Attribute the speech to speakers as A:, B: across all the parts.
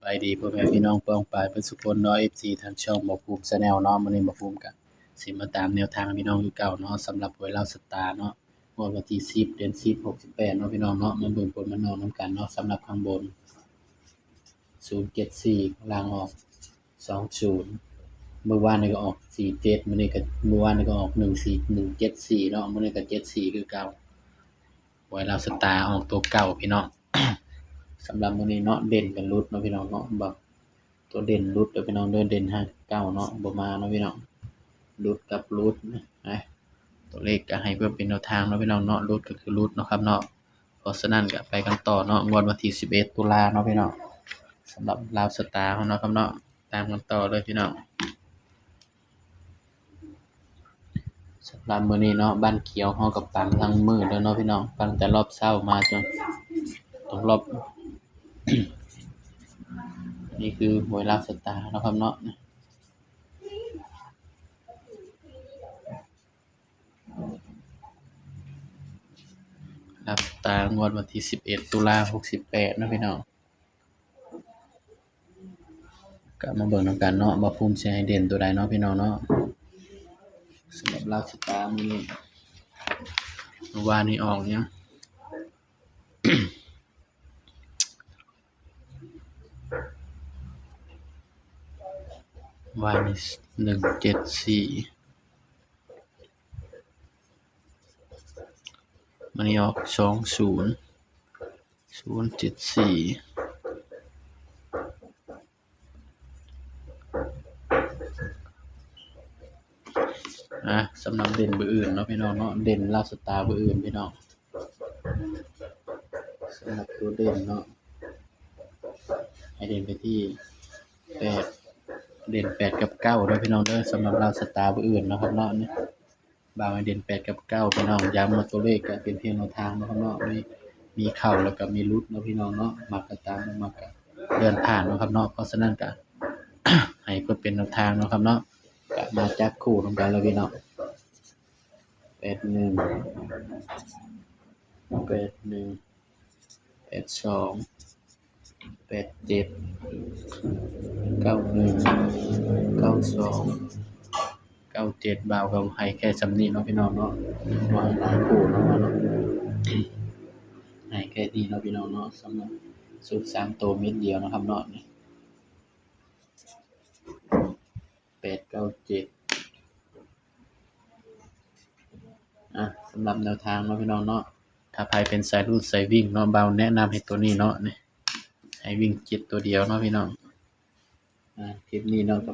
A: สบายดีพ่อแม่พี่น้องป้องปรายเพิ่นสุคนเนาะ FC ทางช่องบ่ภูมิชาแนลเนาะมื้อนี้บ่ภูมิก็สิมาตามแนวทางพี่น้องคือเก่าเนาะสำหรับหวยลาวสตาร์เนาะงวดวันที่10เดือน10 68เนาะพี่น้องเนาะมาเบิ่งผลมานอกนำกันเนาะสำหรับข้างบน074ข้างล่างออก20เมื่อวานนี้ก็ออก47เมื่อวานนี้ก็ออก14174เนาะมื้อนี้ก็74คือเก่าหวยลาวสตาร์ออกตัวเก่าพี่น้อง สำหรับมื้อนี้เนาะเด่นกับรุดเนาะพี่น้องเนาะบ่ตัวเด่นรุดเด้อพี่น้องเด้อเด่น5 9เนาะบ่มาเนาะพี่น้องรุดกับรุดนะตัวเลขก็ให้เพื่อเป็นแนวทางเนาะพี่น้องเนาะรุดก็คือรุดเนาะครับเนาะเพราะฉะนั้นก็ไปกันต่อเนาะงวดวันที่11ตุลาเนาะพี่น้องสำหรับลาวสตาร์เนาะครับเนาะตามกันต่อเลยพี่น้องสำหรับมื้อนี้เนาะบ้านเขียวเฮาก็ปังทั้งมื้อเด้อเนาะพี่น้องปังแต่รอบเช้ามาจนตรงรอบ นี่คือหวยลาวสตาร์เนาะครับเนาะลาวสตาร์งวดวันที่11ตุลา68เนาะพี่น้องก็มาเบิ่งนำกันเนาะว่าภูมิสิให้เด่นตัวใดเนาะพี่น้องเนาะสำหรับลาวสตาร์มื้อนี้เมื่อวานนี้ออกหยัง วานนี้174มื้อนี้ออก20074สำหรับเด่นเบอร์อื่นเนาะพี่น้องเนาะเด่นลาวสตาร์เบอร์อื่นพี่น้องสำหรับตัวเด่นเนาะให้เด่นไปที่8เด่น8กับ9เด้อพี่น้องเด้อสำหรับลาวสตาร์เบอร์อื่นเนาะครับเนาะนี่บ่าวให้เด่น8กับ9พี่น้องย้ำว่าตัวเลขก็เป็นเพียงแนวทางเนาะครับเนาะมีเข้าแล้วก็มีหลุดเนาะพี่น้องเนาะมักก็ตามบ่มักก็เลื่อนผ่านเนาะครับเนาะเพราะฉะนั้นก็ ให้เพื่อเป็นแนวทางเนาะครับเนาะก็มาจับคู่นำกันเลยพี่น้อง81 82 87 91 92 97บ่าวก็ให้แค่ส่ำนี้เนาะพี่น้องเนาะบ่ให้หลายคู่เนาะให้แค่นี้เนาะพี่น้องเนาะสำหรับสูตร3ตัวเม็ดเดียวเนาะครับเนาะนี่897สำหรับแนวทางเนาะพี่น้องเนาะถ้าใครเป็นสายรูดสายวิ่งเนาะบ่าวแนะนำให้ตัวนี้เนาะนี่ให้วิ่ง7ตัวเดียวเนาะพี่น้องคลิปนี้เนาะก็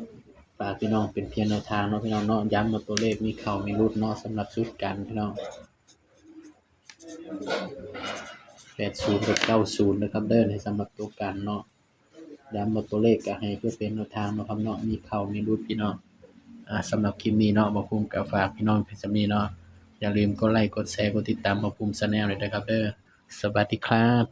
A: ฝากพี่น้องเป็นเพียงแนวทางเนาะพี่น้องเนาะย้ำว่าตัวเลขมีเข้ามีหลุดเนาะสำหรับชุดกันพี่น้อง80กับ90นะครับเด้อในสำหรับตัวกันเนาะย้ำว่าตัวเลขก็ให้เพื่อเป็นแนวทางเนาะครับเนาะมีเข้ามีหลุดพี่น้องสำหรับคลิปนี้เนาะบ่ภูมิก็ฝากพี่น้องเพียงส่ำนี้เนาะอย่าลืมกดไลค์กดแชร์กดติดตามบ่ภูมิ Channel ด้วยนะครับเด้อสวัสดีครับ